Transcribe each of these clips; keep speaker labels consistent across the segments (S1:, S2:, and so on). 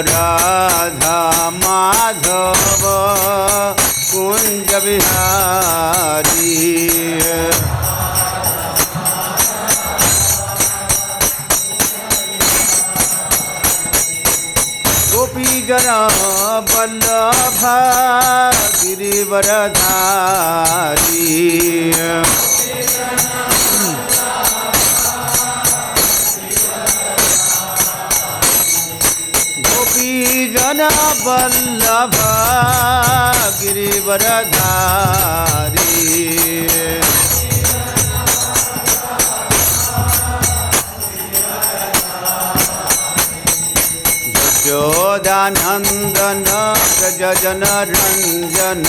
S1: राधा माधव कुंज बिहारी गोपी जना वल्लभ गिरिवरधारी जना वल्लभ गिरिवरधारी यशोदानंदन प्रजन रंजन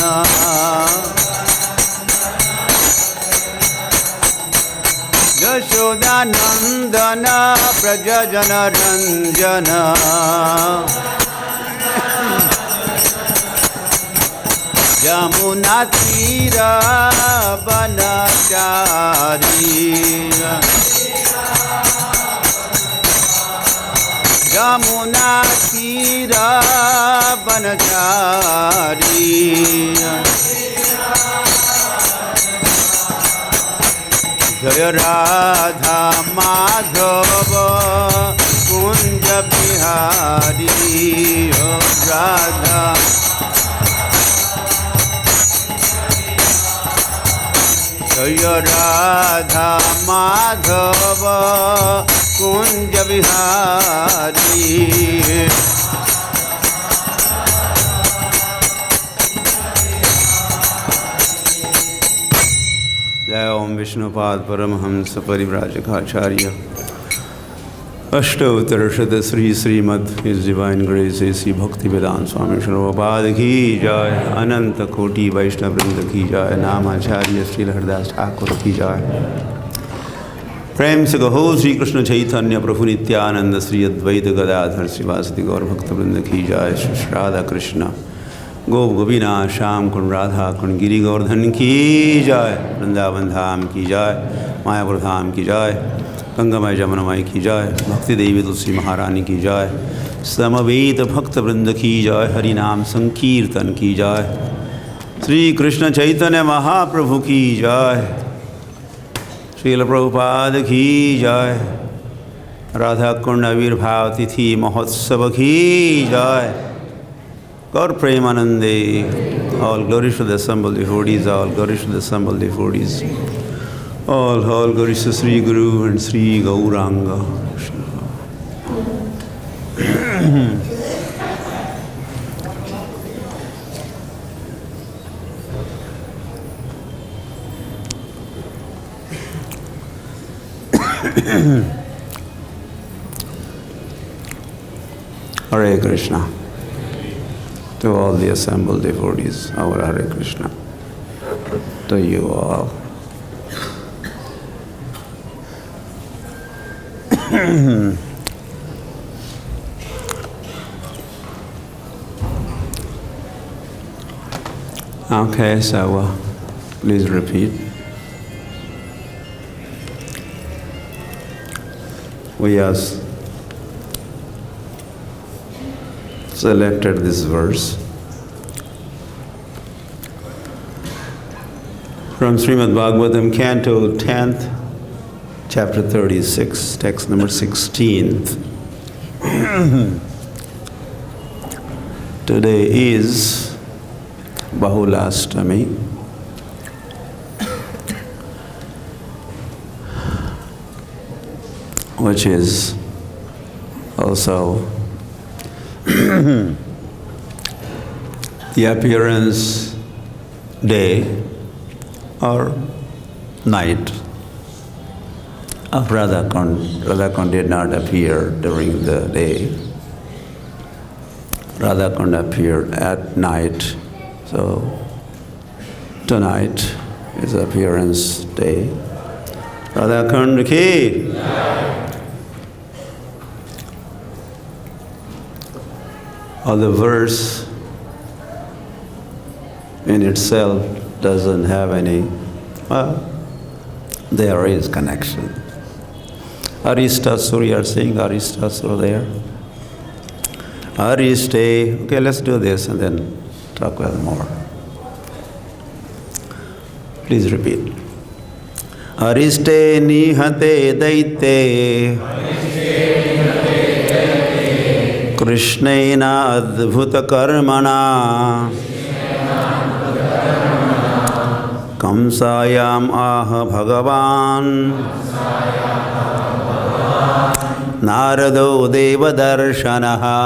S1: यशोदानंदन प्रजन रंजन यमुना तीर बनचारी यमुना तीर बनचारी जय राधा माधव कुंज बिहारी हो राधा जय राधा माधव कुंज बिहारी जय Om Vishnupada Paramahamsa Parivrajakacharya Ashtottarashata Sri Srimad his divine grace A C भक्ति वेदांत स्वामी प्रभुपाद की जय अनंत कोटि वैष्णव वृंद की जय नामाचार्य श्री हरदास ठाकुर की जय प्रेम से कहो श्री कृष्ण चैतन्य प्रभु नित्यानंद श्री अद्वैत गदाधर श्रीवासदि गौर भक्त वृंद की जय श्री राधा कृष्ण गोप गोपीना श्याम कुंड राधा कुंड गिरि गोवर्धन की जय वृंदावन धाम की जय मायापुर धाम की जय गंगामय जमुनामय की जय भक्ति देवी तुलसी महारानी की जय समवेत भक्त वृंद की जय हरि नाम संकीर्तन की जय श्री कृष्ण चैतन्य महाप्रभु की जय श्रील प्रभुपाद की जय राधा कुंड आविर्भाव तिथि महोत्सव की जय गौर प्रेमानंदे all glories to the assembled devotees, all glories to the assembled devotees, all glories to Sri Guru and Sri Gauranga. Hare Krishna. To all the assembled devotees, our Hare Krishna. To you all. Okay, so please repeat. We have selected this verse from Srimad Bhagavatam, Canto 10th, Chapter 36, text number 16. Today is Bahulastami, which is also the appearance day or night of Radhakund. Radhakund did not appear during the day. Radhakund appeared at night. So tonight is appearance day. Radhakund ki. Or the verse in itself doesn't have any, well, there is connection. Aristasura, you are saying Aristasura there? Ariste. Okay, let's do this and then talk well more. Please repeat. Ariste nihate daite Krishnena adbhuta karmana Kamsayam aha bhagavan Narado deva darshanaha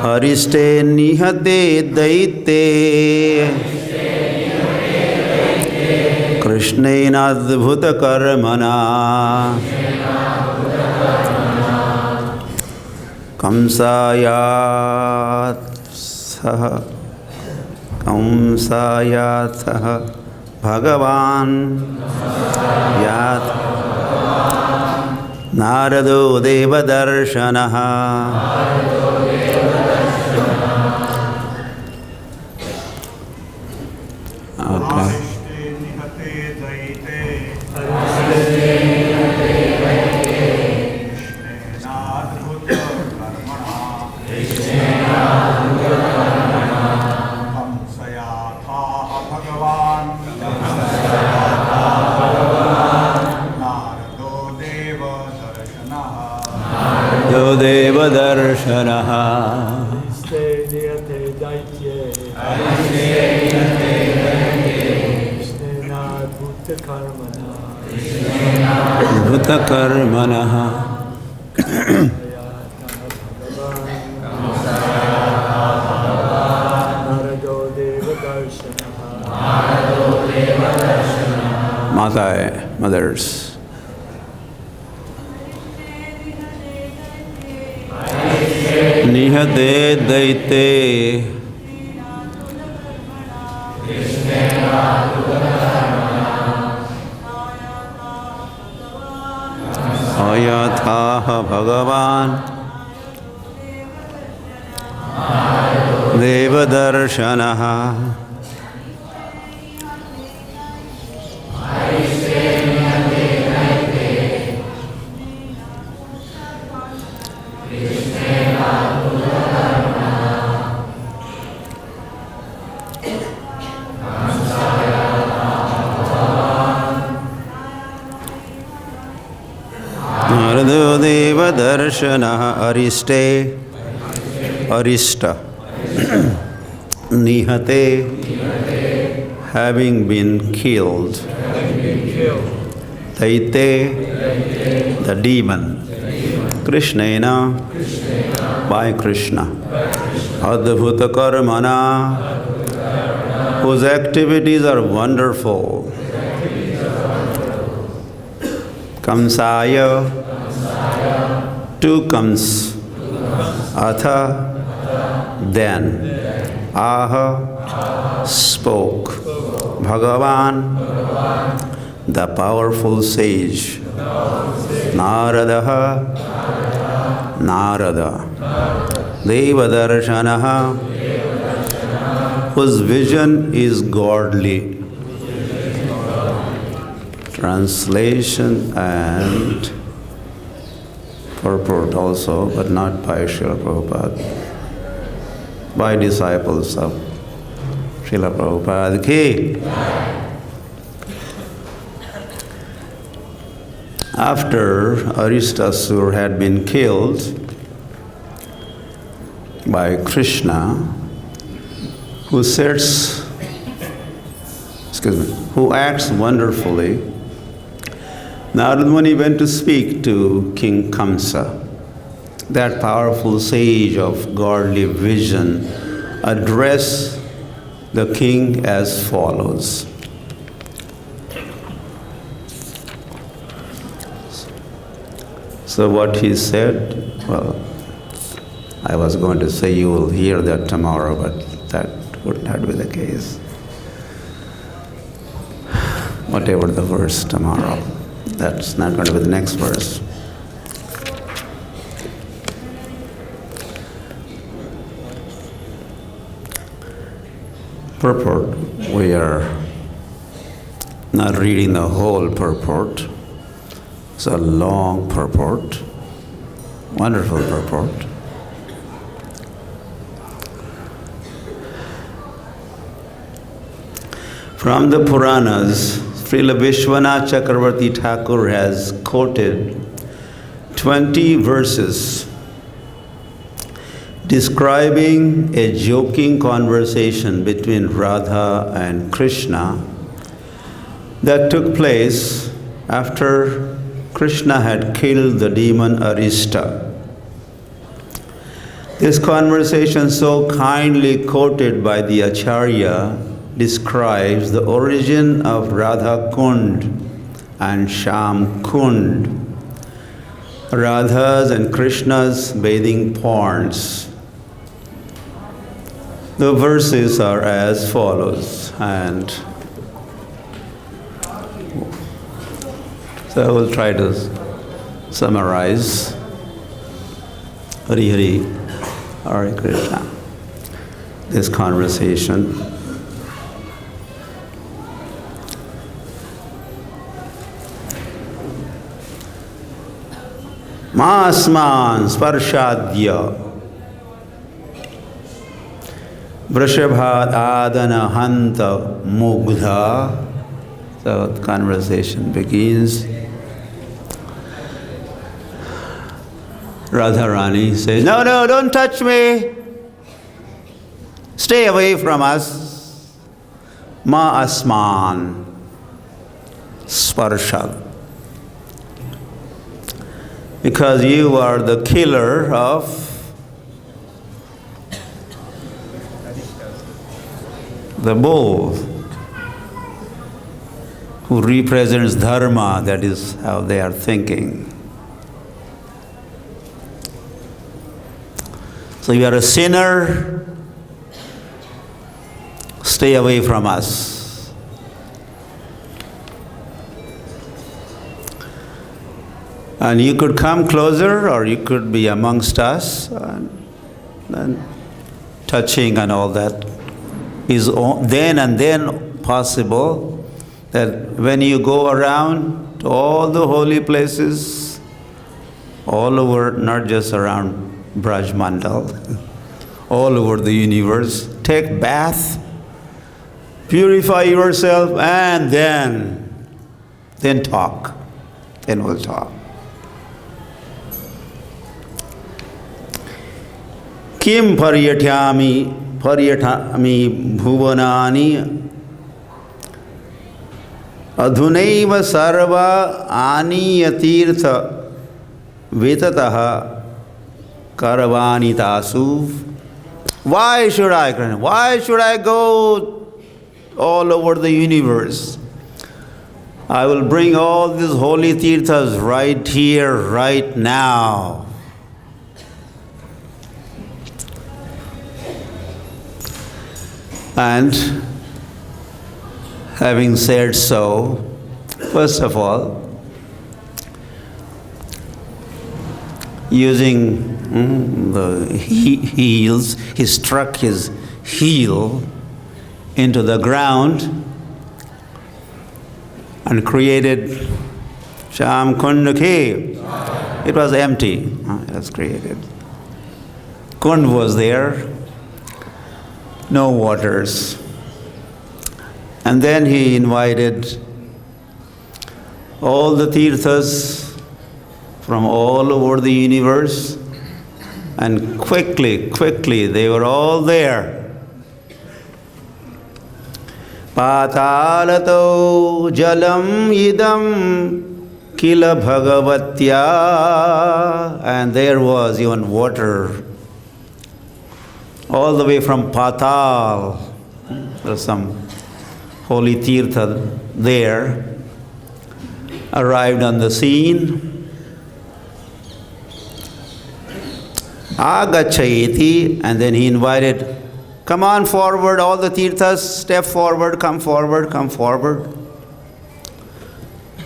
S1: Ariste nihate daite Krishnena adbhuta karmana Kamsayat saha Bhagavan Yat Narado deva darshanaha Okay. Deva darshanaha Bhuta karmanaha Mothers. Nihate daite Ayathaha Bhagavan Deva darshanaha Deva darshanaha Arista Nihate having been killed Daite the demon Krishnena by Krishna Adbhuta karmana whose activities are wonderful Kamsaya two comes Atha then Aha spoke Bhagavan the powerful sage Narada Deva darshanaha whose vision is godly. Translation and purport also, but not by Srila Prabhupada, by disciples of Srila Prabhupada ki. After Aristasur had been killed by Krishna, who acts wonderfully, Narada Muni went to speak to King Kamsa. That powerful sage of godly vision addressed the king as follows. So what he said, well, I was going to say you will hear that tomorrow, but that would not be the case. Whatever the verse tomorrow, that's not going to be the next verse. Purport, we are not reading the whole purport. It's a long purport. Wonderful purport. From the Puranas, Srila Vishwanath Chakravarti Thakur has quoted 20 verses describing a joking conversation between Radha and Krishna that took place after Krishna had killed the demon Arista. This conversation, so kindly quoted by the Acharya, describes the origin of Radha Kund and Sham Kund, Radha's and Krishna's bathing ponds. The verses are as follows, and so I will try to summarize. Hari Hari, Hare Krishna, this conversation. Masman sparshadya Vrishabhat adana hanta mugdha. So the conversation begins. Radharani says, no, don't touch me. Stay away from us. Ma asman sparshad. Because you are the killer of the bull who represents dharma. That is how they are thinking. So you are a sinner, stay away from us. And you could come closer, or you could be amongst us, and touching and all that is then and then possible, that when you go around to all the holy places, all over, not just around Braj Mandal, all over the universe, take bath, purify yourself, and then talk. Then we'll talk. Kim paryatami bhuvanani adhunaiva sarva aniyatirtha vetataha Karavanitasu. Why should I go all over the universe? I will bring all these holy tirthas right here, right now. And having said so, first of all, using the heels, he struck his heel into the ground and created Sham Kund cave. It was empty. It was created. Kund was there, no waters. And then he invited all the tirthas from all over the universe, and quickly they were all there. Patalato jalam idam kila bhagavatya, and there was even water all the way from Patal. There's some holy tirtha there, arrived on the scene. Agachayati, and then he invited, come on forward, all the tirthas, step forward, come forward, come forward.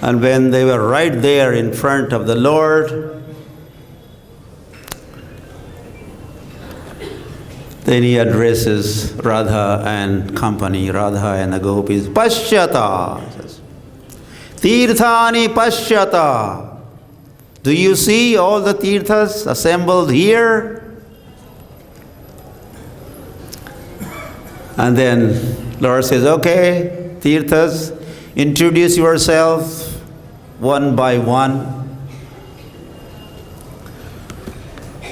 S1: And when they were right there in front of the Lord, then he addresses Radha and company, Radha and the gopis. Pashyata, tirthani pashyata. Do you see all the tirthas assembled here? And then Lord says, okay, tirthas, introduce yourself one by one.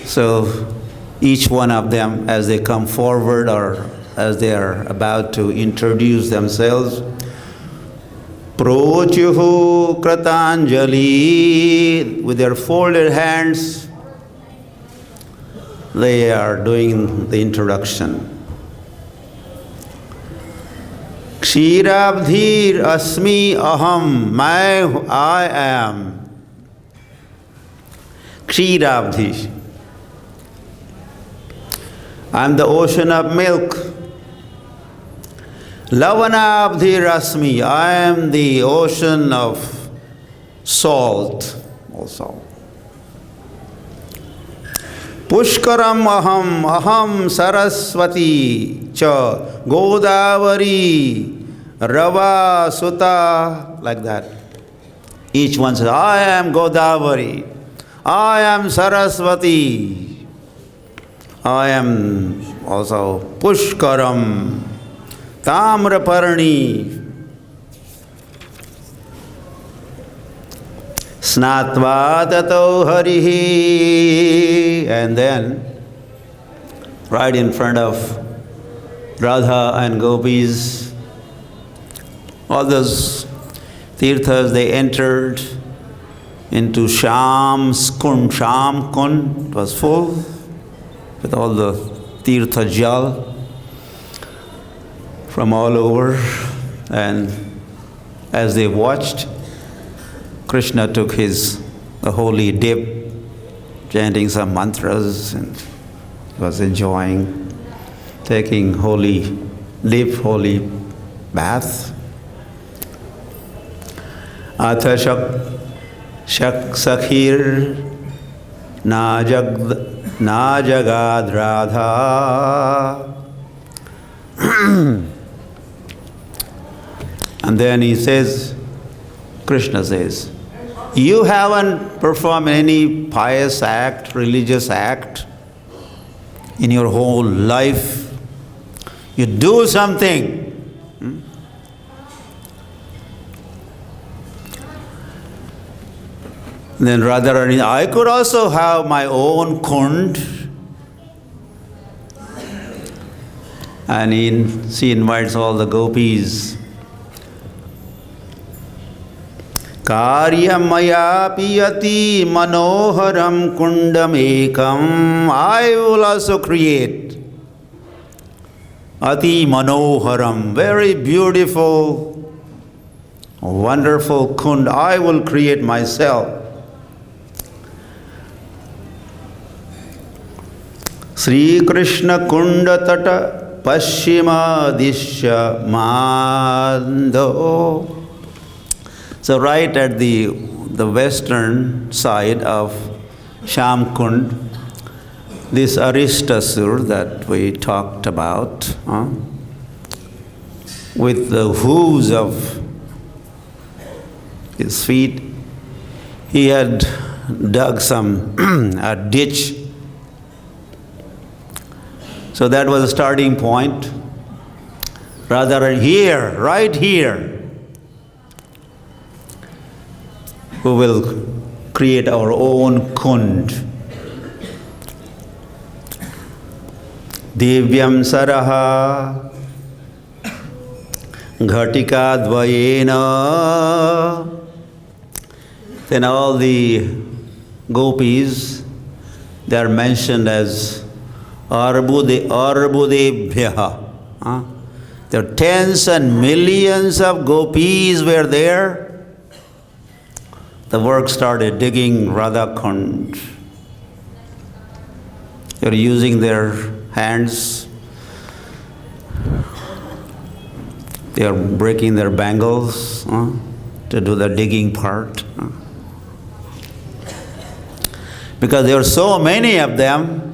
S1: So each one of them, as they come forward or as they are about to introduce themselves, Prochuhu Kratanjali, with their folded hands, they are doing the introduction. Kshirabdhir asmi aham, I am. Kshirabdhi, I am the ocean of milk. Lavanabdhi rasmi, I am the ocean of salt also. Pushkaram aham saraswati cha Godavari Rava Sutta, like that. Each one says, I am Godavari, I am Saraswati, I am also Pushkaram, Tamraparni, Snatva tato harihi. And then, right in front of Radha and Gopis, all those tirthas, they entered into Sham's Kund. Sham Kund, it was full with all the tirtha jal from all over. And as they watched, Krishna took the holy dip, chanting some mantras, and was enjoying taking holy dip, holy bath. Atha shak sakhir na jagad radha. And then he says, Krishna says, you haven't performed any pious act, religious act in your whole life. You do something. Then Radharani, I could also have my own kund. And she invites all the gopis. Karyam maya piyati manoharam kundam ekam. I will also create ati manoharam, very beautiful, wonderful kund. I will create myself. Sri Krishna Kunda Tata Pashima Dishya Mando. So right at the western side of Sham Kund, this Aristasur that we talked about, with the hooves of his feet, he had dug a ditch. So that was the starting point. Rather here, right here, we will create our own kund. Divyam saraha ghatika dvayena. Then all the gopis, they are mentioned as Arbudebhyaha. There are tens and millions of gopis were there. The work started digging Radha Kund. They were using their hands. They are breaking their bangles to do the digging part. Because there were so many of them.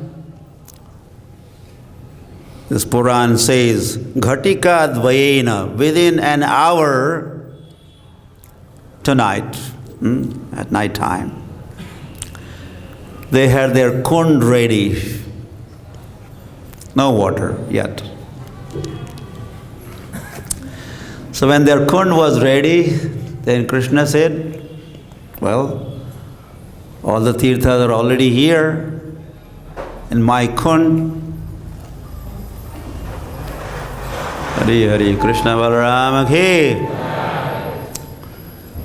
S1: This Puran says, Ghatika Dvayena, within an hour tonight, at night time, They had their kund ready. No water yet. So when their kund was ready, then Krishna said, well, all the tirthas are already here in my kund. Hari Hari Krishna Balarama Ki.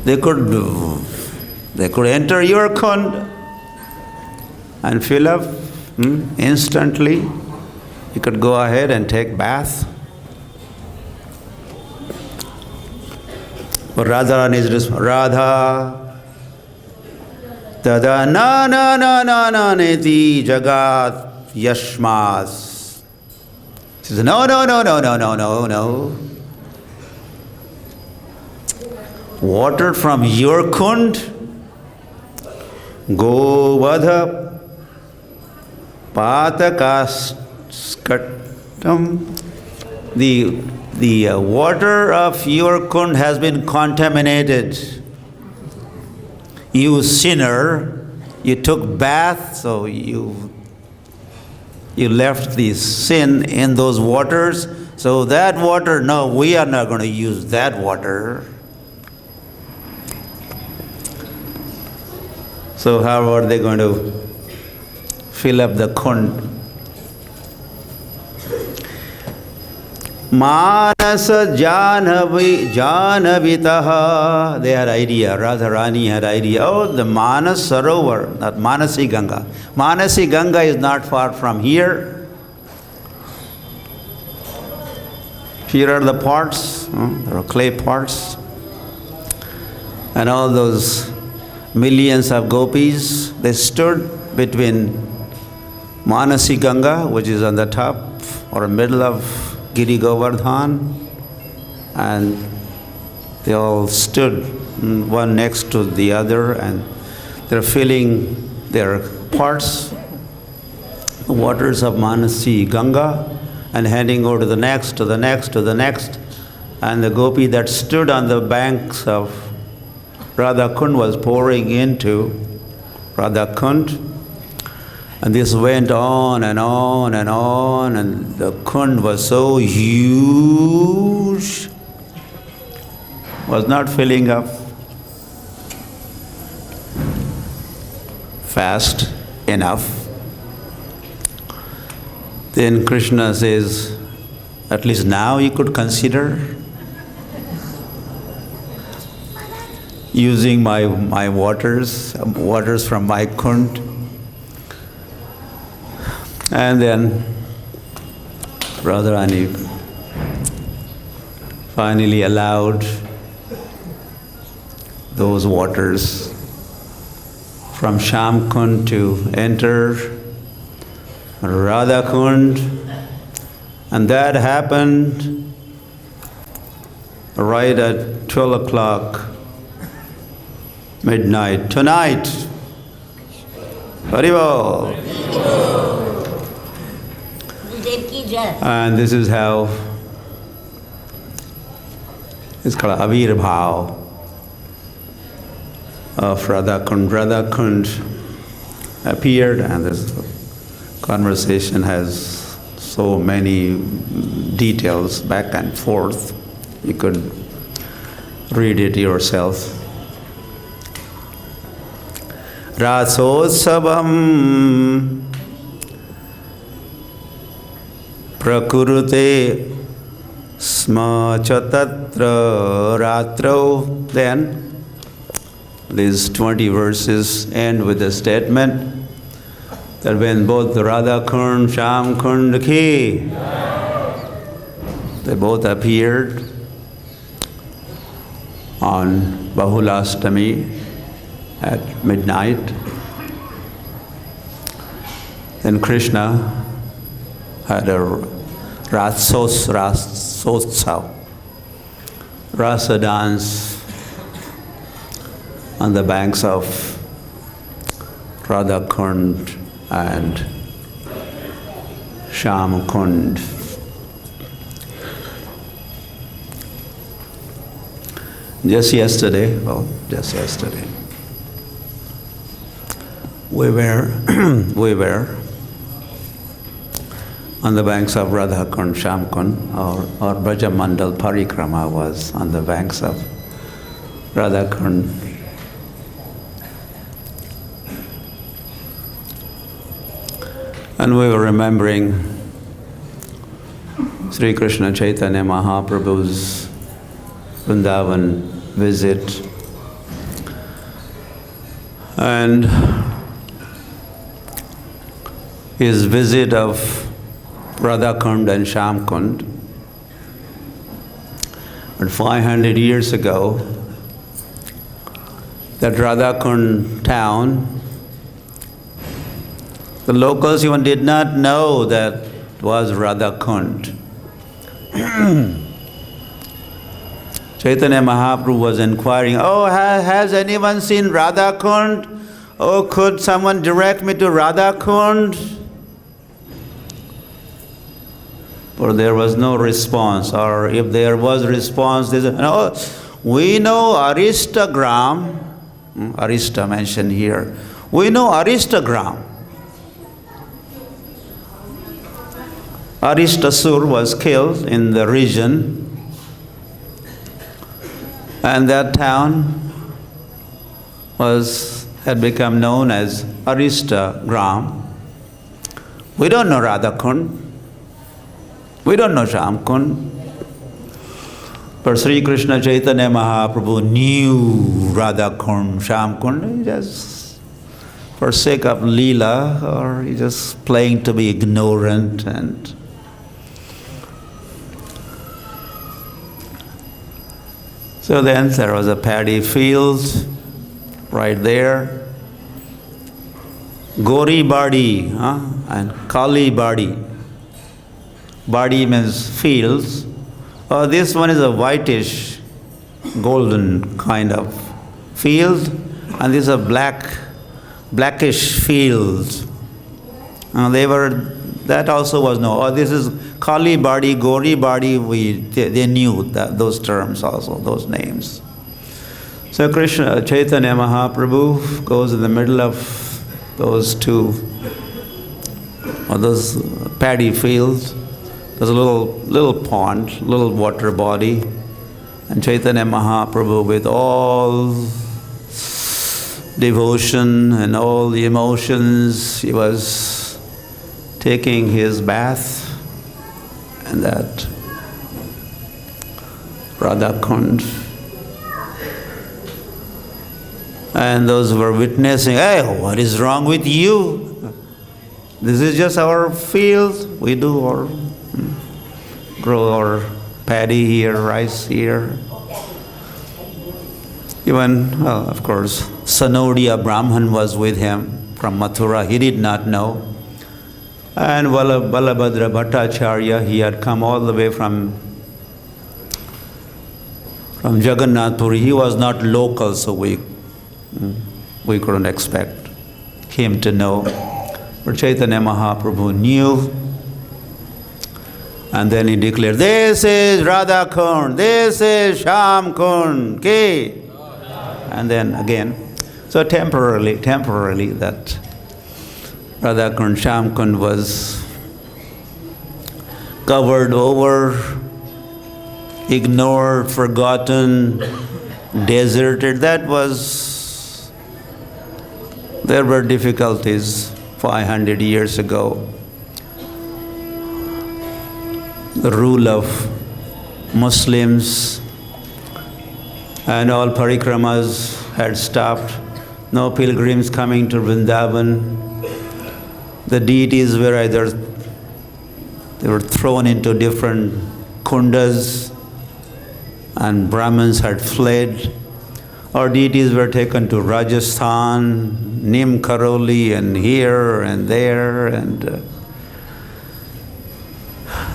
S1: They could enter your kund and fill up instantly. You could go ahead and take bath. But Radharani is responsible. Radha Tada na na na na na neti jagat yashmas. She says, no, no, no, no, no, no, no, no. Water from your kund, Govadha Patakaskatam. The water of your kund has been contaminated. You sinner, you took bath, so you left the sin in those waters. So that water, no, we are not going to use that water. So how are they going to fill up the kund? Manasa Janavitaha. They had idea, Radharani had idea. Oh, the Manas Sarovar, not Manasi Ganga. Manasi Ganga is not far from here. Here are the pots, there are clay pots. And all those millions of gopis, they stood between Manasi Ganga, which is on the top or middle of Giri Govardhan, and they all stood one next to the other, and they're filling their pots, the waters of Manasi Ganga, and handing over to the next, to the next, to the next. And the gopi that stood on the banks of Radha Kund was pouring into Radha Kund. And this went on and on and on, and the kund was so huge, was not filling up fast enough. Then Krishna says, at least now you could consider using my waters from my kund. And then Radharani finally allowed those waters from Sham Kund to enter Radha Kund, and that happened right at 12 o'clock midnight tonight. Haribol. And this is how it's called Avir Bhav of Radha Kund. Radha Kund appeared, and this conversation has so many details back and forth. You could read it yourself. Rasotsavam Prakurute sma chatatra ratro. Then these 20 verses end with a statement that when both Radha Kund, Sham Kund Ki, they both appeared on Bahulastami at midnight, then Krishna had a Rasotsav, Rasa dance on the banks of Radha Kund and Sham Kund. Just yesterday, we were we were on the banks of Radhakund, Shamkund, or Brajamandal Parikrama was on the banks of Radhakund. And we were remembering Sri Krishna Chaitanya Mahaprabhu's Vrindavan visit. And his visit of Radhakund and Shamkund. But 500 years ago, that Radhakund town, the locals even did not know that it was Radhakund. Chaitanya Mahaprabhu was inquiring, oh, has anyone seen Radhakund? Oh, could someone direct me to Radhakund? But there was no response, or if there was response, they said, no, we know Aristagram, Arista mentioned here, we know Aristagram. Aristasur was killed in the region, and that town had become known as Aristagram. We don't know Radhakund. We don't know Shamkund. But Sri Krishna Chaitanya Mahaprabhu knew Radhakund, Shamkund, just for sake of Leela, or he just playing to be ignorant. And so then there was a paddy field right there. Gori Badi and Kali Badi. Badi means fields. Oh, this one is a whitish, golden kind of field, and this is a blackish field. That also was known. Oh, this is Kali Badi, Gori Badi. They knew those terms also, those names. So Krishna Chaitanya Mahaprabhu goes in the middle of those those paddy fields. There's a little pond, little water body, and Chaitanya Mahaprabhu, with all devotion and all the emotions, he was taking his bath in that Radhakund. And those who were witnessing, hey, what is wrong with you? This is just our field. We do grow our paddy here, rice here. Even, well, of course, Sanodiya Brahman was with him from Mathura. He did not know. And Balabhadra Bhattacharya, he had come all the way from Jagannath Puri. He was not local, so we couldn't expect him to know. But Chaitanya Mahaprabhu knew. And then he declared, this is Radhakund, this is Shamkund, okay? And then again, so temporarily that Radhakund, Shamkund was covered over, ignored, forgotten, deserted. There were difficulties 500 years ago. The rule of Muslims and all parikramas had stopped. No pilgrims coming to Vrindavan. The deities were they were thrown into different kundas, and Brahmins had fled. Our deities were taken to Rajasthan, Nim Karoli, and here and there, and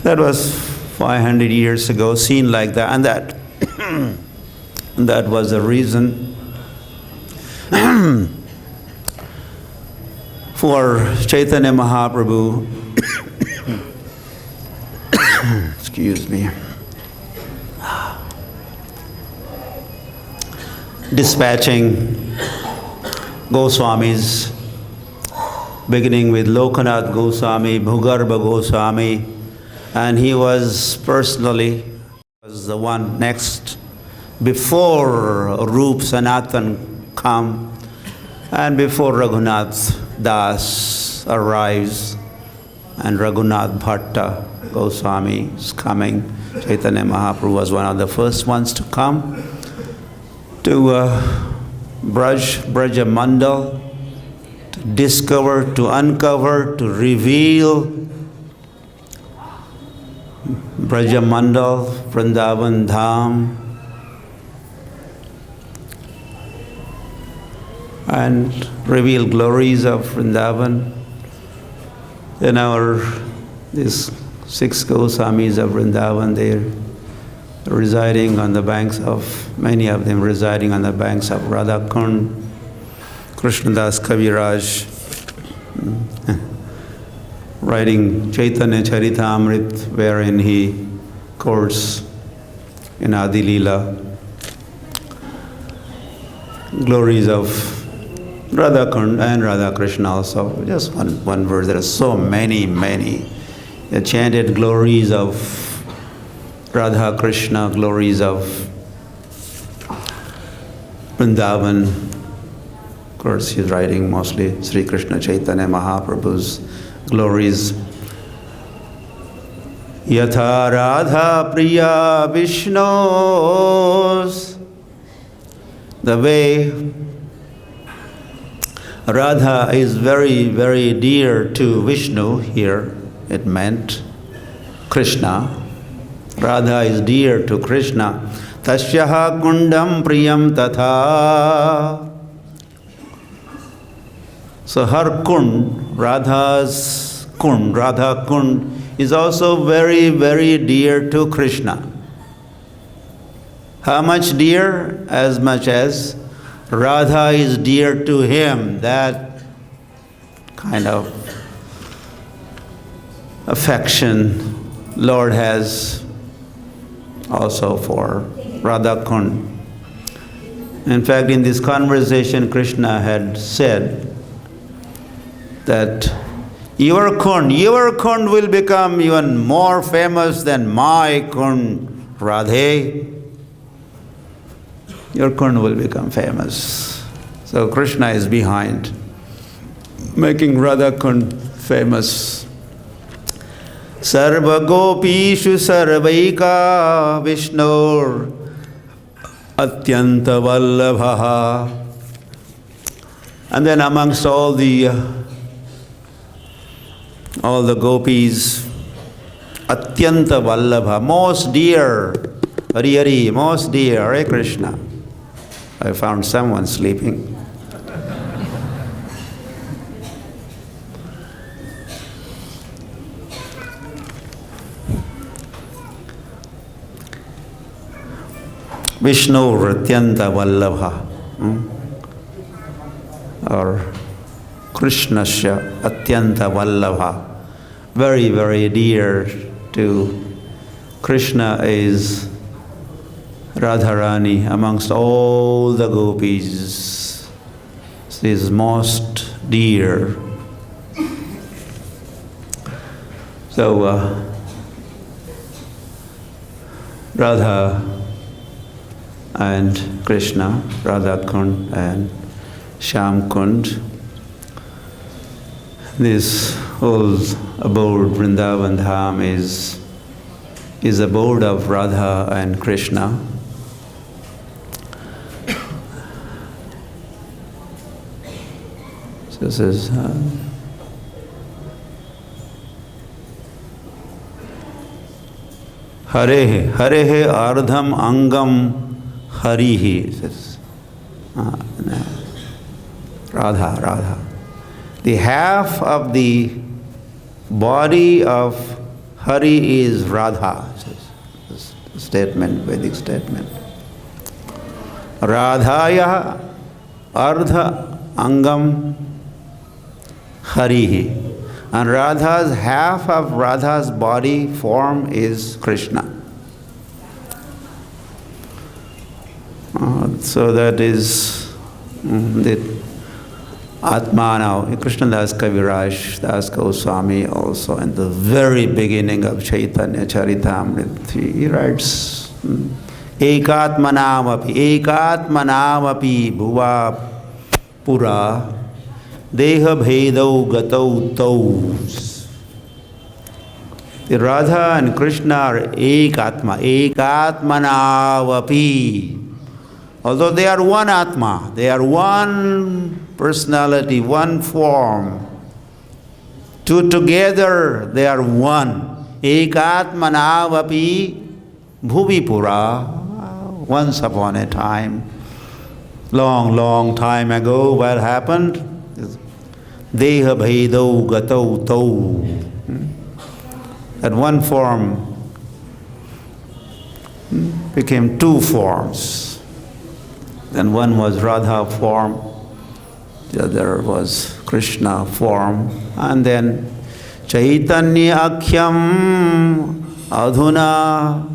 S1: that was 500 years ago, seen like that, and that was the reason for Chaitanya Mahaprabhu excuse me, dispatching Goswamis beginning with Lokanath Goswami, Bhugarbha Goswami, and he was personally the one next before Rup Sanatan come and before Raghunath Das arrives and Raghunath Bhatta Goswami is coming. Chaitanya Mahaprabhu was one of the first ones to come to Braja Mandal, to discover, to uncover, to reveal Braja Mandal, Vrindavan Dham, and reveal glories of Vrindavan. These 6 Goswamis of Vrindavan, they're residing on the banks of, many of them residing on the banks of Radha Kund, Krishnadas Kaviraj, writing Chaitanya Charitamrit, wherein he quotes in Adi Leela glories of Radha Kund and Radha Krishna also. Just one verse. There are so many. The chanted glories of Radha Krishna, glories of Vrindavan. Of course, he's writing mostly Sri Krishna Chaitanya Mahaprabhu's glories. Yatha Radha Priya Vishnos. The way Radha is very, very dear to Vishnu here, it meant Krishna. Radha is dear to Krishna. Tasyaha kundam priyam tatha. So her kund, Radha's kund, Radha kund is also very, very dear to Krishna. How much dear? As much as Radha is dear to him. That kind of affection Lord has also for Radha Kund. In fact, in this conversation, Krishna had said that your Kund will become even more famous than my Kund, Radhe. Your Kund will become famous. So Krishna is behind, making Radha Kund famous. Sarva Gopishu Sarvaika Vishnur Atyanta Vallabha. And then amongst all the gopis, Atyanta Vallabha, most dear, Hari Hari, most dear, Hare Krishna. I found someone sleeping. Vishnu Ratyanta Vallabha, or Krishnasya Atyanta Vallabha, very, very dear to Krishna is Radharani amongst all the gopis. She is most dear. So Radha and Krishna, Radha Kund and Shyam Kund. This whole abode, Vrindavan Dham, is abode of Radha and Krishna. So this is Harehe Ardham Angam Harihi, says Radha. The half of the body of Hari is Radha, says the statement, Vedic statement. Radhaya Ardha Angam Harihi. And Radha's half of Radha's body form is Krishna. So that is the Atmana, Krishna Das Kaviraj Das Goswami also in the very beginning of Chaitanya Charitamrita, he writes, Ekatmanamapi bhuva pura deha bhedau gatau tau. The Radha and Krishna are ekatmanavapi. Although they are one Atma, they are one personality, one form. Two together, they are one. Ekatmanavapi bhuvipura. Once upon a time, long time ago, what happened? Deha bhedau gatau tau. That one form became two forms. Then one was Radha form, the other was Krishna form, and then Chaitanya Akhyam Adhuna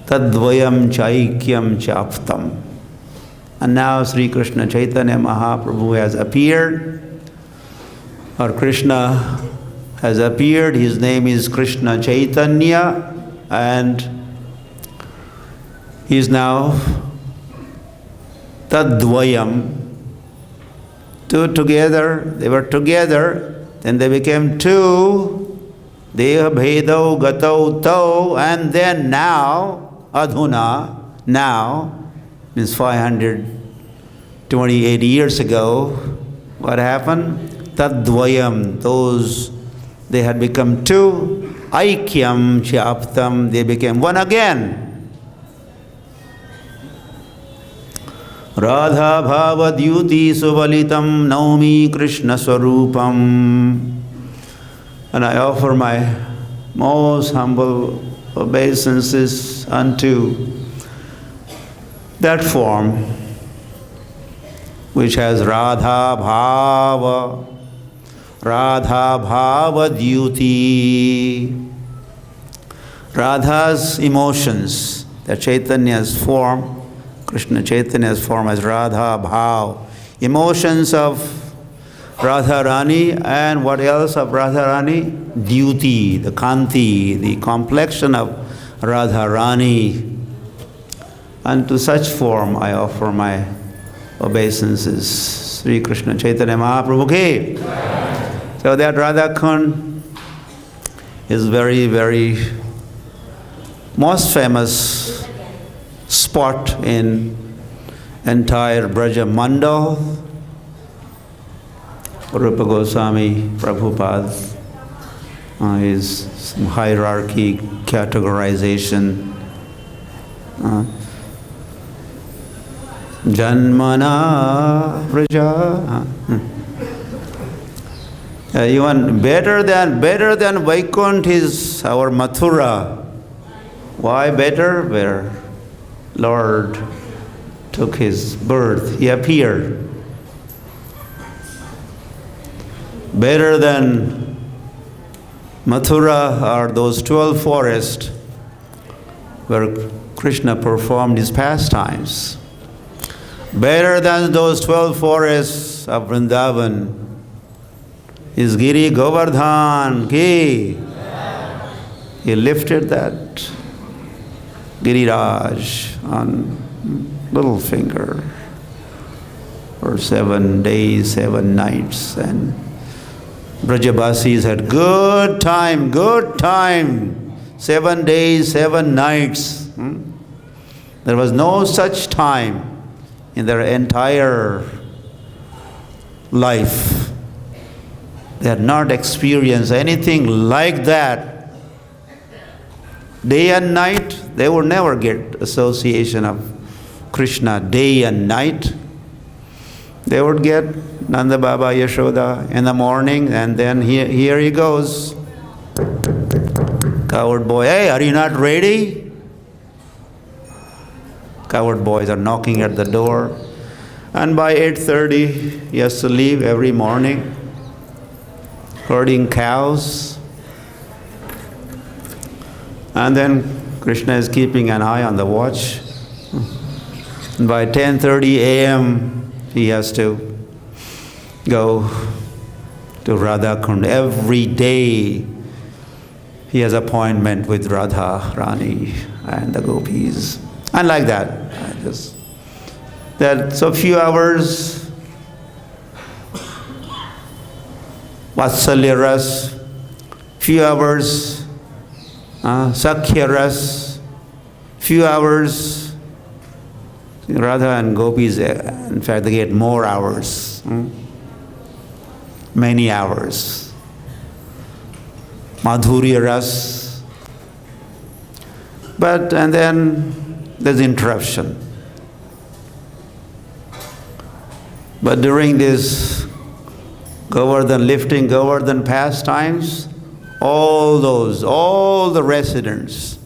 S1: Tadvayam Chaikyam Chaptam. And now Sri Krishna Chaitanya Mahaprabhu has appeared, or Krishna has appeared. His name is Krishna Chaitanya, and he is now Tadvayam. Two together, they were together, then they became two. Deha bhedau gatau tau, and then now, adhuna, now, means 528 years ago, what happened? Tadvayam, those, they had become two. Aikyam chaptam, they became one again. Radha bhava dyuti suvalitam naumi Krishna swarupam. And I offer my most humble obeisances unto that form which has Radha Bhava Dyuti. Radha's emotions, the Chaitanya's form, Krishna Chaitanya's form as Radha Bhav. Emotions of Radha Rani, and what else of Radha Rani? Dyuti, the Kanti, the complexion of Radha Rani. And to such form I offer my obeisances. Sri Krishna Chaitanya Mahaprabhu ki. So that Radha Kund is very, very most famous spot in entire Braja Mandal. Rupa Goswami Prabhupada, his hierarchy, categorization. Janmana Braja. Even better than Vaikuntha is our Mathura. Why better? Where Lord took his birth, he appeared. Better than Mathura are those 12 forests where Krishna performed his pastimes. Better than those 12 forests of Vrindavan is Giri Govardhan ki. He lifted that Giriraj on little finger for 7 days, 7 nights, and Brajabasis had good time, 7 days, 7 nights. There was no such time in their entire life. They had not experienced anything like that. Day and night, they would never get association of Krishna day and night. They would get Nanda Baba Yashoda in the morning, and then here he goes. Coward boy, hey, are you not ready? Coward boys are knocking at the door. And by 8:30, he has to leave every morning, herding cows. And then Krishna is keeping an eye on the watch. By 10:30 a.m. he has to go to Radha Kund. Every day he has appointment with Radha Rani and the gopis. And like that. So few hours Vatsalya Ras, few hours Sakhya Ras, few hours Radha and gopis, in fact they get more hours, many hours. Madhurya Ras. And then there's interruption. But during this lifting Govardhan pastimes, all the residents,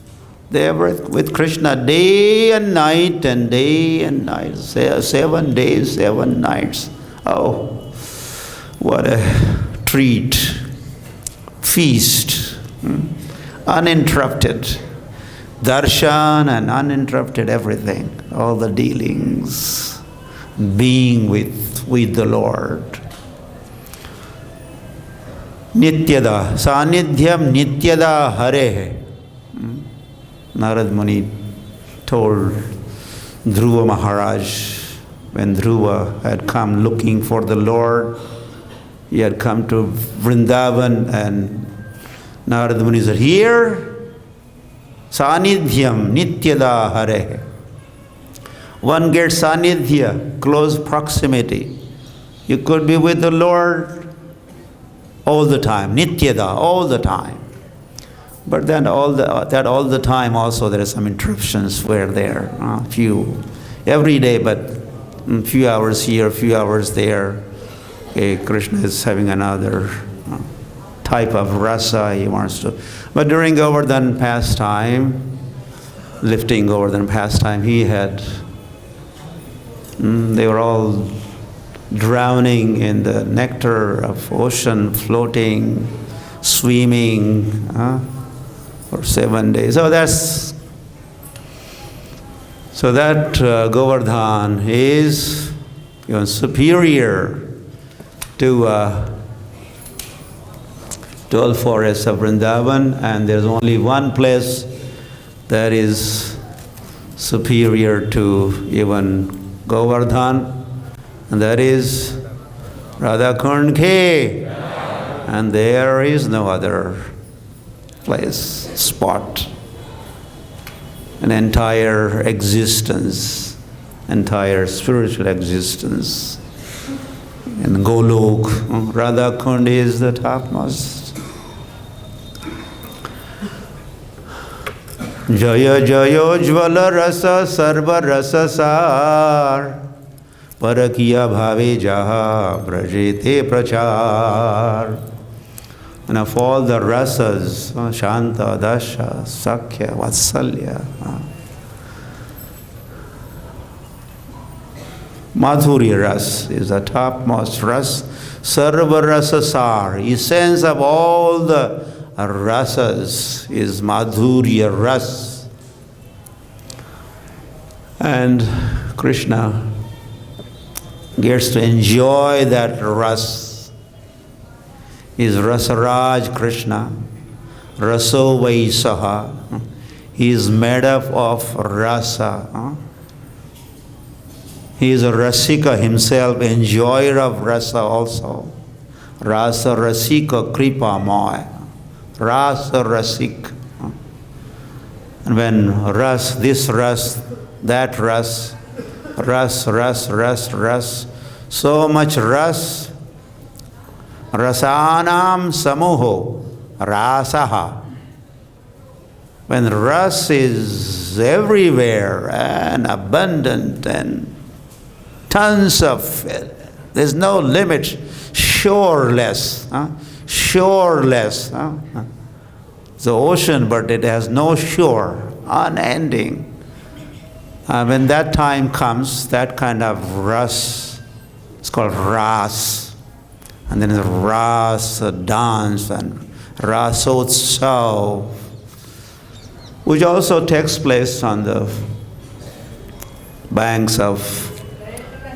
S1: they were with Krishna day and night. 7 days, 7 nights. Oh, what a treat. Feast. Uninterrupted. Darshan and uninterrupted everything. All the dealings. Being with the Lord. Nityada. Sanidhyam Nityada Hare. Narad Muni told Dhruva Maharaj, when Dhruva had come looking for the Lord, he had come to Vrindavan, and Narad Muni said, here, Sanidhyam Nityada Hare. One gets Sanidhya, close proximity. You could be with the Lord all the time, Nityada, all the time. But then all the time also there are some interruptions where there, few, every day, but few hours here, few hours there. Krishna is having another type of rasa he wants to. But during Govardhan pastime, lifting Govardhan pastime, he had, they were all drowning in the nectar of ocean, floating, swimming for 7 days. So that Govardhan is even superior to all forests of Vrindavan, and there's only one place that is superior to even Govardhan, and that is Radha Kund Ke, and there is no other place, spot, an entire existence, entire spiritual existence. In Golok, Radha Kund is the topmost. Jaya Jaya Jvala Rasa Sarva Rasa Sar Parakiya Bhave Jaha Brajete Prachar. And of all the rasas, Shanta, Dasha, Sakhya, Vatsalya, Madhurya Ras is the topmost ras. Sarva Rasa Sar, essence of all the rasas is Madhurya Ras. And Krishna gets to enjoy that ras. Is Rasaraj Krishna, Raso Vaisaha. He is made up of rasa. He is a Rasika himself, enjoyer of rasa also. Rasa Rasika Kripa Moy. Rasa Rasik. And when ras, this ras, that ras, so much ras, Rasanam Samuho, Rasaha. When ras is everywhere and abundant and tons of it, there's no limit, shoreless. Shoreless. It's the ocean, but it has no shore, unending. When that time comes, that kind of ras, it's called ras. And then there's ras, dance, and rasotsav, which also takes place on the banks of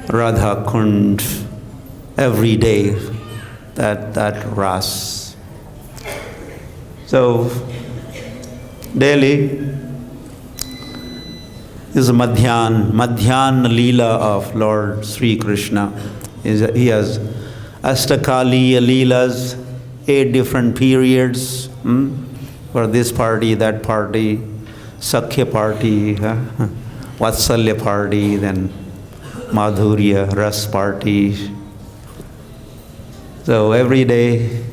S1: Radha Kund every day, that ras. So daily is a Madhyan Leela of Lord Sri Krishna. He has Ashtakali Leelas, 8 different periods, for this party, that party, Sakhya party, Vatsalya party, then Madhurya, Ras party. So every day,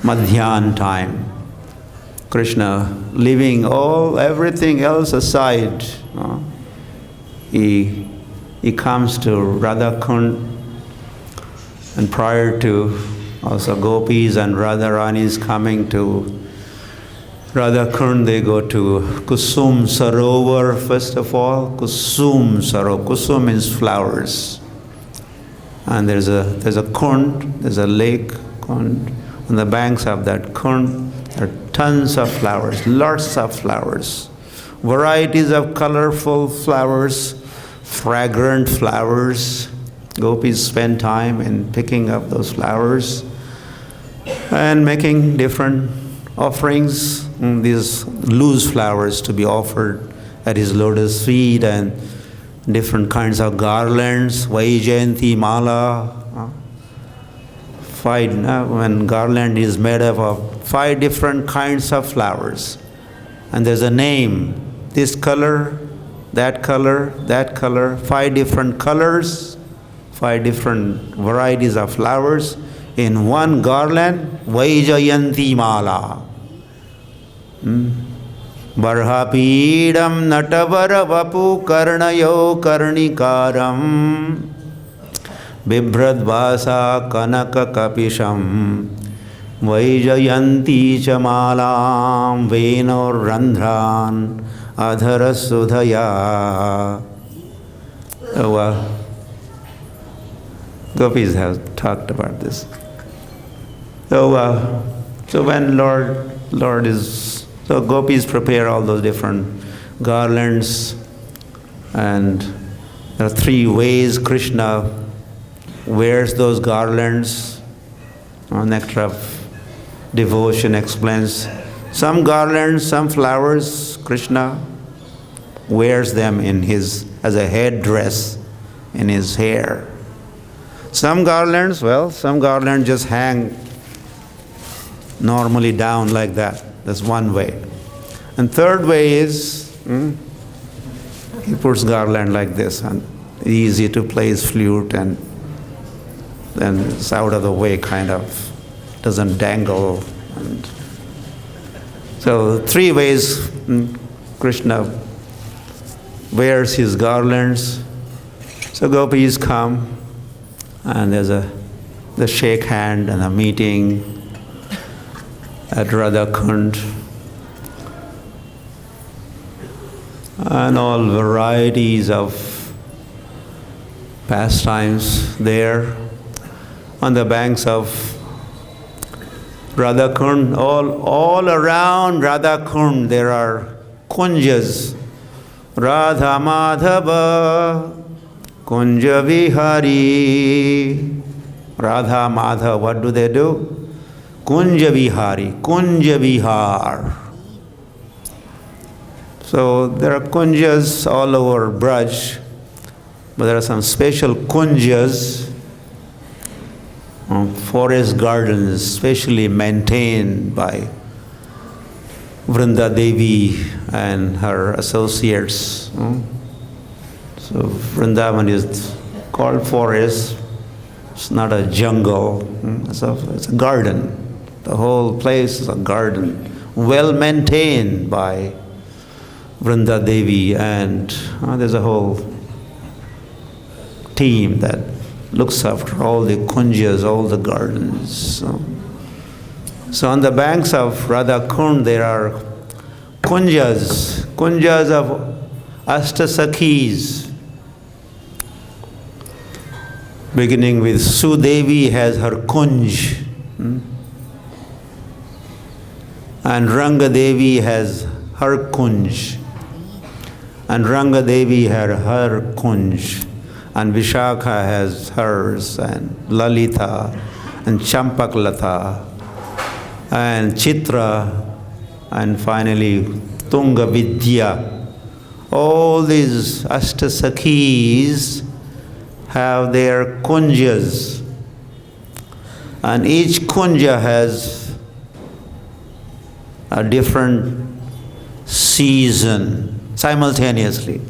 S1: Madhyan time, Krishna leaving everything else aside, he comes to Radha Kund, and prior to also gopis and Radharani's coming to Radha Kund, they go to Kusum Sarovar first of all. Kusum Sarovar. Kusum means flowers. And there's a Kund, there's a lake, Kund. On the banks of that Kund, there are tons of flowers, lots of flowers. Varieties of colorful flowers, fragrant flowers. Gopis spend time in picking up those flowers and making different offerings, these loose flowers to be offered at his lotus feet, and different kinds of garlands, Vaijayanti Mala. When garland is made up of 5 different kinds of flowers. And there's a name, this color, that color, that color, 5 different colors, 5 different varieties of flowers in one garland, Vaijayanti Mala. Barhapidam natavara vapu karnayo karnikaram Bibhradvasa kanaka kapisham Vaijayanti chamalam venor randhran adhara sudhaya. Gopis have talked about this. So when Lord is, so gopis prepare all those different garlands, and there are 3 ways Krishna wears those garlands. Nectar of Devotion explains some garlands, some flowers, Krishna wears them as a headdress in his hair. Some garlands just hang normally down like that. That's one way. And third way is, he puts garland like this, and easy to play his flute, and then it's out of the way, kind of, doesn't dangle. And so 3 ways Krishna wears his garlands. So gopis come, and there's the shake hand and a meeting at Radha Kund, and all varieties of pastimes there on the banks of Radha Kund. All around Radha Kund there are kunjas. Radha Madhava Kunja Vihari. Radha Madhava, what do they do? Kunja Vihari, Kunja Vihar. So there are kunjas all over Braj, but there are some special kunjas, forest gardens specially maintained by Vrinda Devi and her associates. So Vrindavan is called forest. It's not a jungle. It's a garden. The whole place is a garden, well maintained by Vrinda Devi, and there's a whole team that looks after all the kunjas, all the gardens. So on the banks of Radha Kund there are kunjas of Ashtasakhis. Beginning with Sudevi has her kunj, and Ranga Devi has her kunj, And Ranga Devi had her kunj, and Vishakha has hers, and Lalita, and Champaklata, and Chitra, and finally Tunga Vidya. All these Ashtasakhis have their kunjas, and each kunja has a different season simultaneously.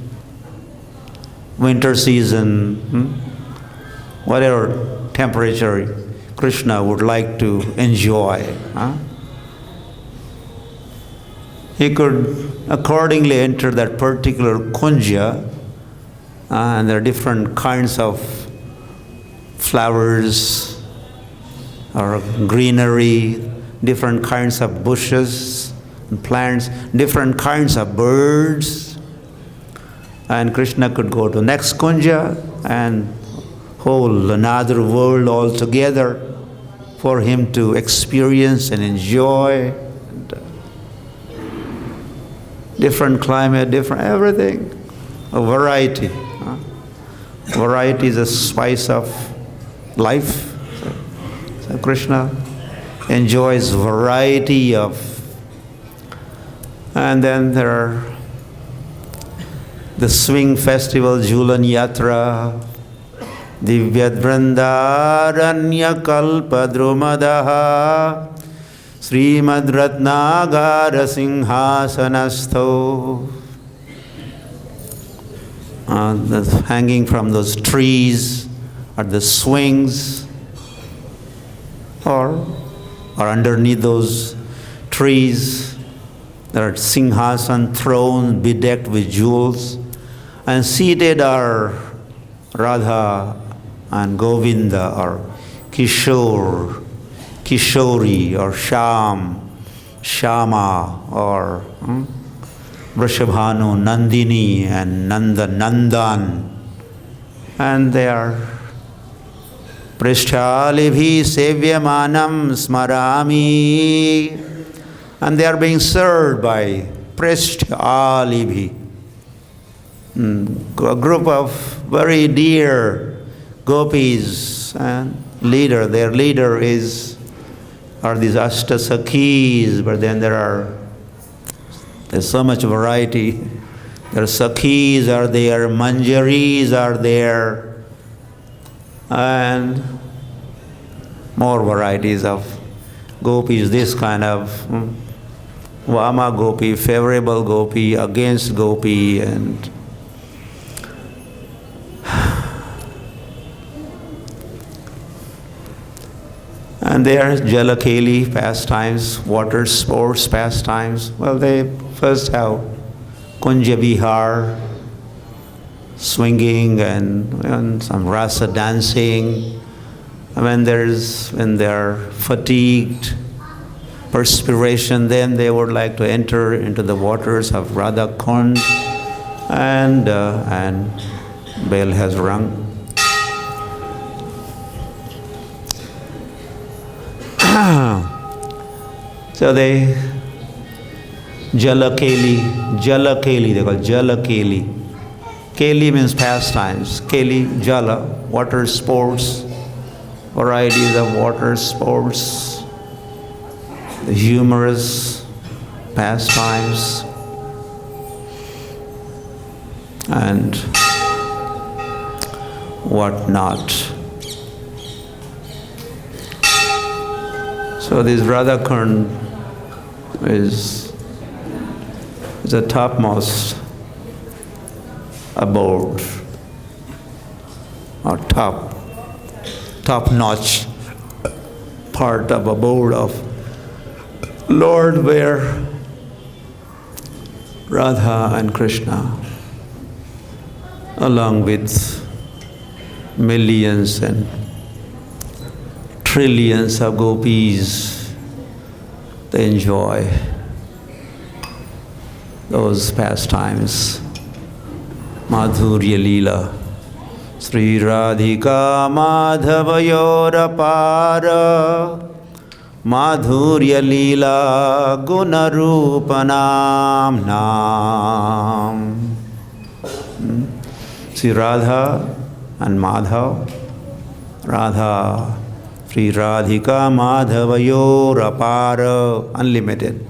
S1: Winter season, whatever temperature Krishna would like to enjoy. He could accordingly enter that particular kunja, and there are different kinds of flowers or greenery, different kinds of bushes and plants, different kinds of birds. And Krishna could go to next kunja and whole another world altogether for him to experience and enjoy. Different climate, different everything, a variety. Variety is a spice of life. So Krishna enjoys variety of. And then there are the swing festival, Julan Yatra, Divyad Vrindaranya Kalpa Drumadaha, Srimad Ratnagara Singhasanasto. Hanging from those trees are the swings, or underneath those trees there are Singhasan thrones bedecked with jewels, and seated are Radha and Govinda, or Kishore, Kishori, or Shama, or Vrishabhanu, Nandini, and Nandan. And they are Prishtalibhi Sevyamanam Smarami. And they are being served by Prishtalibhi, a group of very dear gopis, and their leader are these Ashtasakhis, but then there's so much variety. There are Sakhis are there, Manjaris are there, and more varieties of gopis, this kind of Vama gopi, favorable gopi, against gopi, and there are Jalakeli pastimes, water sports pastimes. Well, they first have Kunja Vihar, swinging and some rasa dancing. When they're fatigued, perspiration, then they would like to enter into the waters of Radha Kund, and bell has rung. So they Jalakeli, they call Jalakeli. Keli means pastimes. Keli, Jala, water sports, varieties of water sports, the humorous pastimes, and whatnot. So this Radhakund is the topmost abode, or top-notch part of abode of Lord, where Radha and Krishna, along with millions and trillions of gopis, they enjoy those pastimes. Madhurya Leela, Sri Radhika Madhavayorapara, Madhurya Leela Gunarupanam Nam. See Radha and Madhav. Radha, Sri Radhika Madhavayor Apara, unlimited.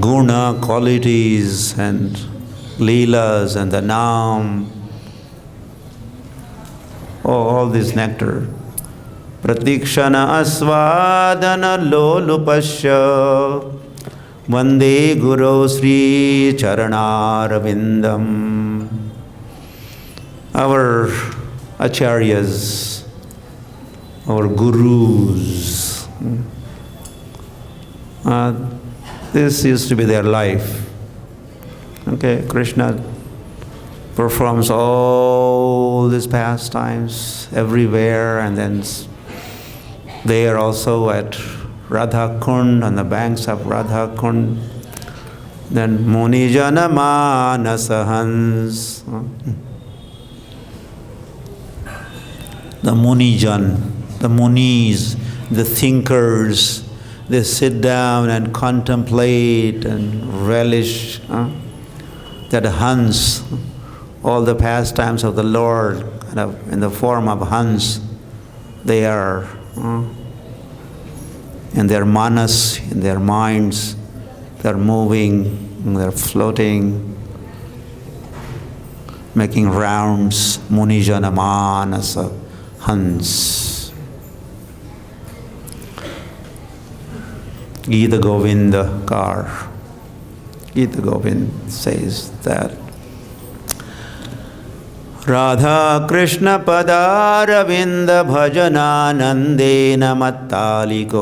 S1: Guna, qualities and leelas and the naam. Oh, all this nectar. Pratikshana asvadana lolupasya Vande Guru Sri Charanarvindam. Our acharyas, our gurus, this used to be their life. Okay, Krishna performs all these pastimes everywhere, and then there also at Radha Kund, on the banks of Radha Kund. Then Munijana Manasahans. The Munijan, the Munis, the thinkers, they sit down and contemplate and relish that Hans, all the pastimes of the Lord, kind of in the form of Hans, they are in their manas, in their minds, they're moving, they're floating, making rounds, Munijana Manasa Hans. Gita Govinda Kar. Gita Govind says that Radha Krishna Padaravinda Bhajananandena Mattaliko.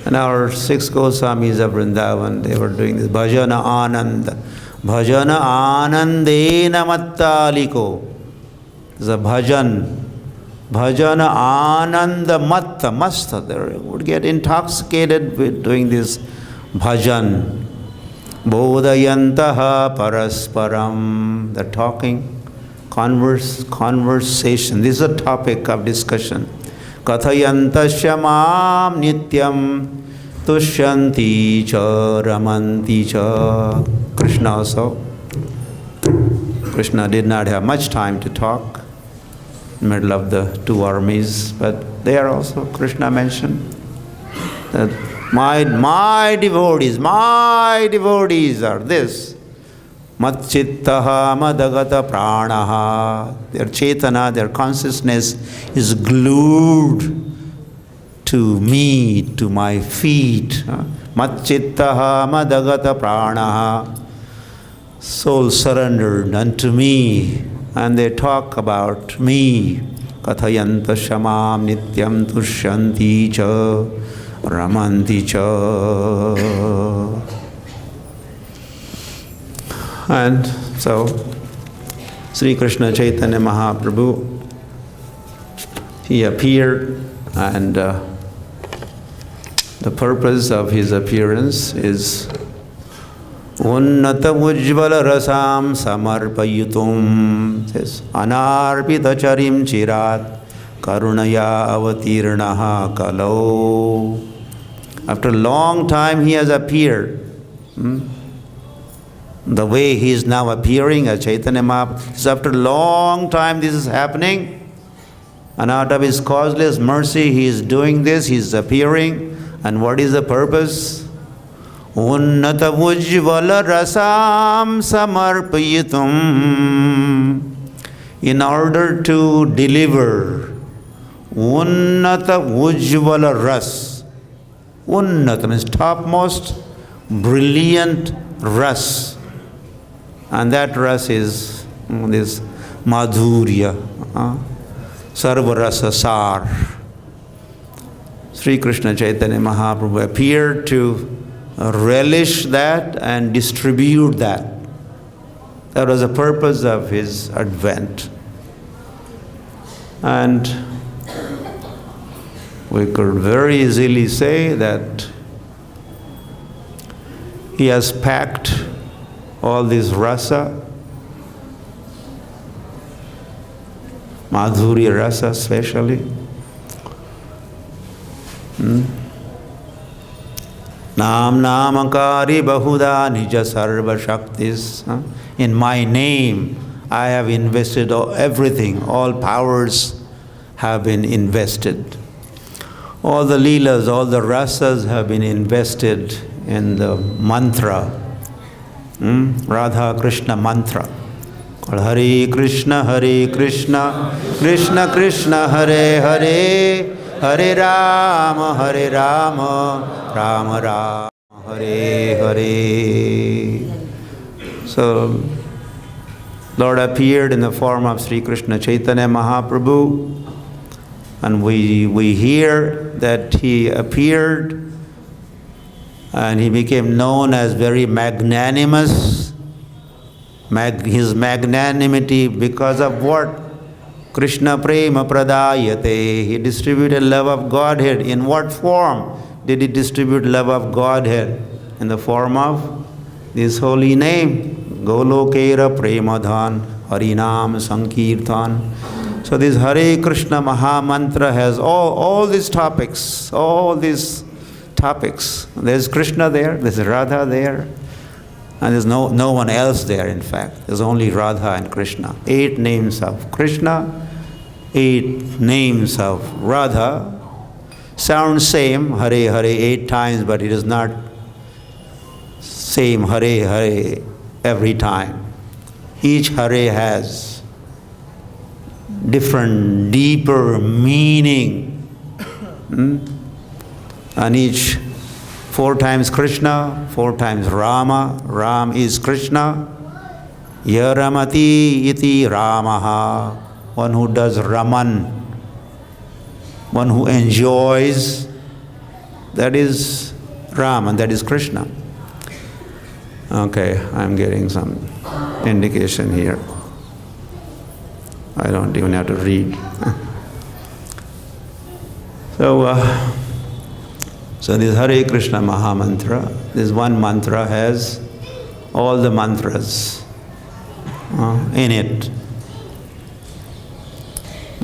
S1: And our 6 Goswamis of Vrindavan, they were doing this Bhajana Ananda. Bhajana Anandena Mattaliko. It's a bhajan. Bhajana Ananda Matta. Masta. They would get intoxicated with doing this bhajan. Bodhayantaha parasparam. The talking, conversation. This is a topic of discussion. Kathayanta shamam nityam tushyanti cha ramanti cha. Krishna also. Krishna did not have much time to talk in the middle of the 2 armies, but there also Krishna mentioned that my devotees are this. Matchittaha madagata pranaha. Their chetana, their consciousness is glued to me, to my feet. Matchittaha madagata pranaha. Soul surrendered unto me, and they talk about me. Kathayanta shamam nityam tushyanti cha ramanti cha. And so Sri Krishna Chaitanya Mahaprabhu, he appeared, and the purpose of his appearance is Unnata Ujjvala Rasam Samarpayutum, says Anarpita Charim Chirat Karunaya Avatirnaha Kalau. After a long time he has appeared. The way he is now appearing as Chaitanya Mahaprabhu, is after a long time this is happening. And out of his causeless mercy he is doing this, he is appearing. And what is the purpose? Unnata Ujjvala Rasam Samarpayitum. In order to deliver Unnata Ujjvala Ras. Unnata means topmost, brilliant ras. And that ras is this Madhurya, Sarva Rasa Sar. Sri Krishna Chaitanya Mahaprabhu appeared to relish that and distribute that. That was the purpose of his advent. And we could very easily say that he has packed all this rasa, Madhurya rasa especially, Nam Namakari Bahuda Nija Sarva Shaktis. In my name, I have invested everything. All powers have been invested. All the leelas, all the rasas have been invested in the mantra. Radha Krishna mantra. Hare Krishna, Krishna Krishna, Hare Hare, Hare Rama, Rama Rama, Hare Hare. So, Lord appeared in the form of Sri Krishna Chaitanya Mahaprabhu, and we hear that he appeared and he became known as very magnanimous. His magnanimity, because of what? Krishna Prema Pradayate. He distributed love of Godhead. In what form did he distribute love of Godhead? In the form of this holy name, Golokera Premadhan, Harinam Sankirtan. So this Hare Krishna Maha-Mantra has all these topics, There's Krishna there, there's Radha there, and there's no one else there, in fact. There's only Radha and Krishna. 8 names of Krishna, 8 names of Radha. Sounds same, Hare Hare 8 times, but it is not same Hare Hare every time. Each Hare has different, deeper meaning. And each 4 times Krishna, 4 times Rama. Ram is Krishna. Yaramati iti Ramaha. One who does Raman. One who enjoys. That is Ram and that is Krishna. Okay, I'm getting some indication here. I don't even have to read. So this Hare Krishna Maha-Mantra, this one mantra has all the mantras in it.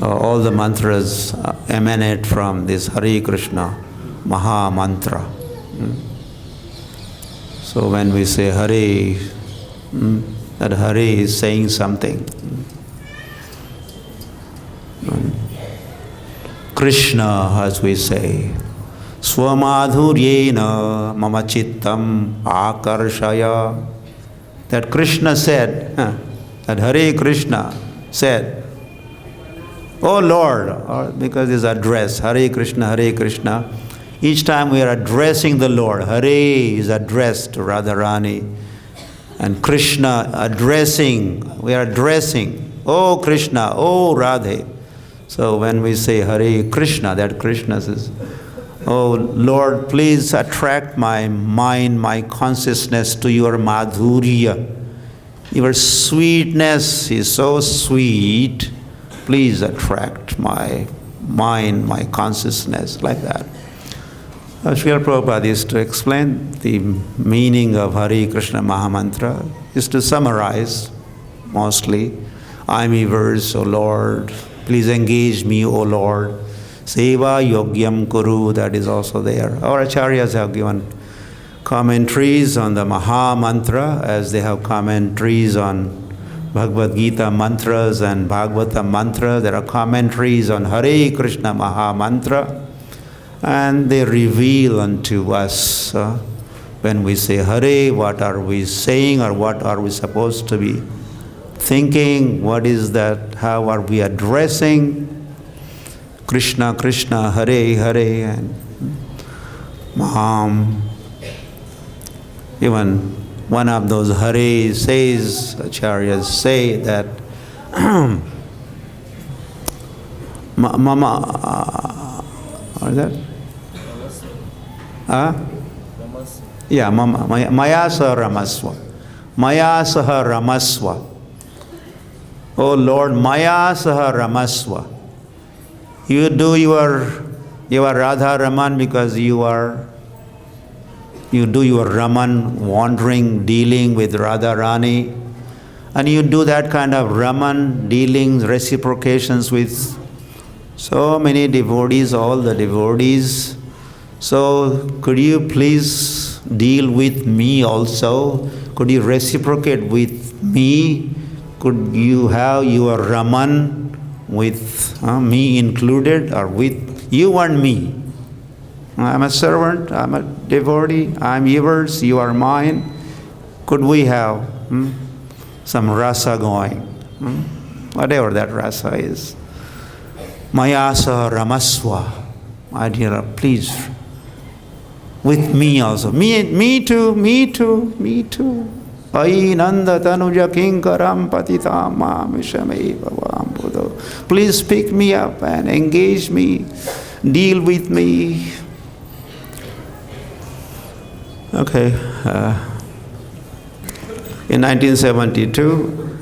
S1: All the mantras emanate from this Hare Krishna Maha-Mantra. So when we say Hare, that Hare is saying something. Krishna, as we say, Swamadhuryena mama chittam akarshaya. That Krishna said, that Hare Krishna said, Oh Lord, because this address, Hare Krishna, each time we are addressing the Lord, Hare is addressed to Radharani, and Krishna we are addressing, Oh Krishna, Oh Radhe. So when we say Hare Krishna, that Krishna says, Oh Lord, please attract my mind, my consciousness to your madhurya. Your sweetness is so sweet. Please attract my mind, my consciousness, like that. Srila Prabhupada is to explain the meaning of Hare Krishna Maha-Mantra, is to summarize mostly. I'm a verse, O Lord, please engage me, O Lord. Seva yogyam kuru, that is also there. Our acharyas have given commentaries on the Maha-Mantra as they have commentaries on Bhagavad Gita mantras and Bhagavata mantra. There are commentaries on Hare Krishna Maha-Mantra, and they reveal unto us when we say Hare, what are we saying or what are we supposed to be thinking, what is that, how are we addressing Krishna, Krishna, Hare, Hare, and Maham. Even one of those Hare says, acharyas say that Mama, what is that? Yeah, Maya Saha Ramaswa. Maya Saha Ramaswa. Oh Lord, Maya Saha Ramaswa. You do your Radha Raman because you do your Raman wandering, dealing with Radharani, and you do that kind of Raman dealings, reciprocations with so many devotees, all the devotees. So could you please
S2: deal with me also? Could you reciprocate with me? Could you have your Raman with me included, or with you and me? I'm a servant, I'm a devotee, I'm yours, you are mine. Could we have some rasa going? Whatever that rasa is. Mayasa Ramaswa. My dear, please, with me also. Me too, me too, me too. Ai nanda tanuja kinkaram patitam mamishamei bhavam buddho. Please pick me up and engage me, deal with me. Okay. In 1972,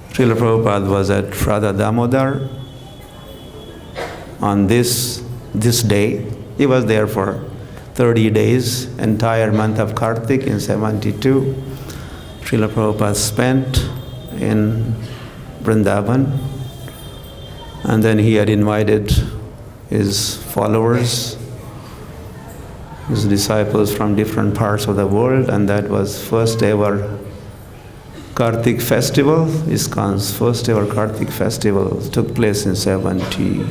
S2: Srila Prabhupada was at Radha Damodar. On this day, he was there for 30 days, entire month of Kartik in 72. Srila Prabhupada spent in Vrindavan, and then he had invited his followers, his disciples from different parts of the world, and that was first ever Kartik festival. ISKCON's first ever Kartik festival took place in 72.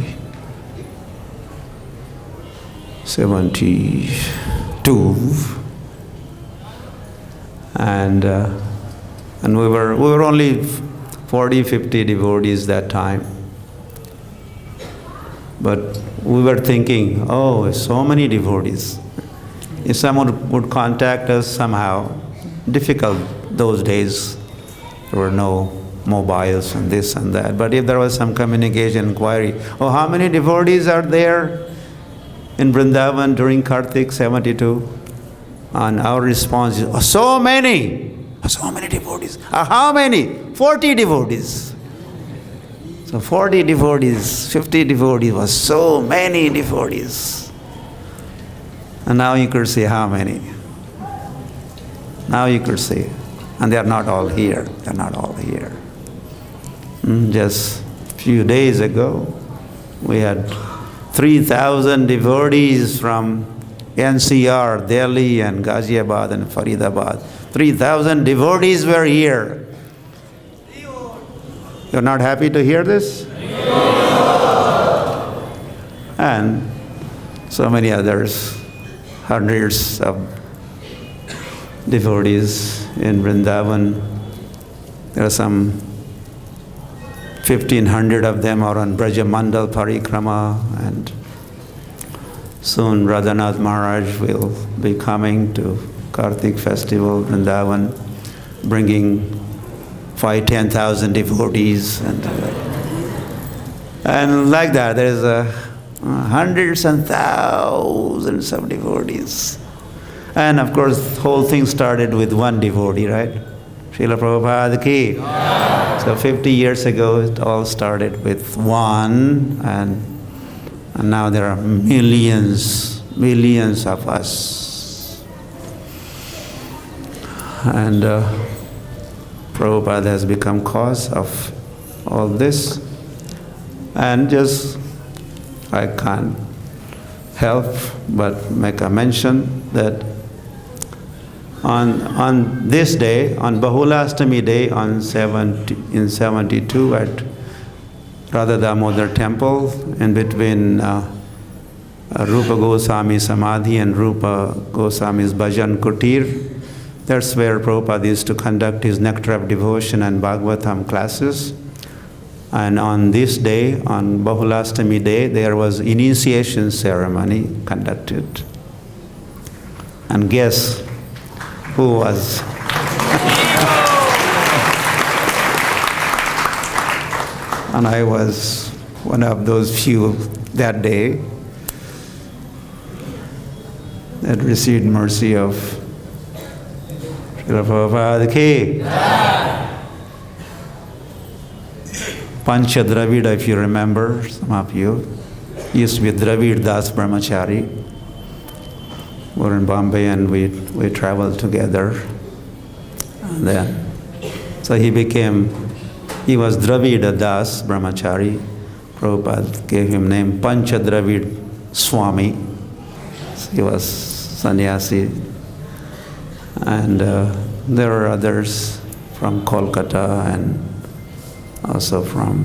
S2: And we were only 40, 50 devotees that time. But we were thinking, oh, so many devotees. If someone would contact us somehow, difficult those days. There were no mobiles and this and that. But if there was some communication inquiry, oh, how many devotees are there in Vrindavan during Kartik 72? And our response is, oh, so many devotees. How many? 40 devotees. So 40 devotees, 50 devotees was so many devotees. And now you could see how many. Now you could see. And they are not all here. They are not all here. Just a few days ago, we had 3,000 devotees from NCR, Delhi and Ghaziabad and Faridabad. 3,000 devotees were here. You're not happy to hear this? And so many others, hundreds of devotees in Vrindavan. There are some 1,500 of them are on Brajamandal Parikrama, and soon Radhanath Maharaj will be coming to Kartik festival, Vrindavan, bringing 5,000-10,000 devotees, and like that there is hundreds and thousands of devotees. And of course, the whole thing started with one devotee, right? Srila Prabhupada ki. Yeah. So 50 years ago, it all started with one, and now there are millions of us. And Prabhupada has become cause of all this. And just, I can't help but make a mention that on this day, on Bahulastami day, in 72 at Radha Damodar temple, in between Rupa Goswami Samadhi and Rupa Goswami's Bhajan Kutir, that's where Prabhupada used to conduct his Nectar of Devotion and Bhagavatam classes. And on this day, on Bahulastami day, there was initiation ceremony conducted. And guess who was? And I was one of those few that day that received mercy of Srila Prabhupada ki. Pancha Dravida, if you remember, some of you, used to be Dravid Das Brahmachari. We were in Bombay and we traveled together. And then, so he was Dravida Das Brahmachari. Prabhupada gave him name Pancha Dravid Swami.
S1: he was sannyasi. And there are others from Kolkata and also from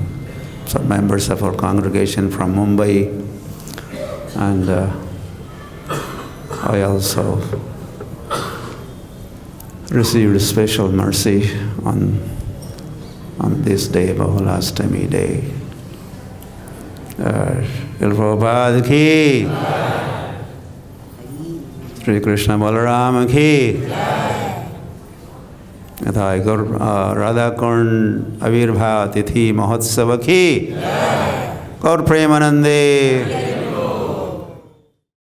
S1: some members of our congregation from Mumbai. And I also received special mercy on this day, Bahulashtami day. Prabhupada ki, Sri Krishna Balaram ki, Yatha Radha Kund Avirbhav Tithi Mahotsava ki, Gaur Premanande.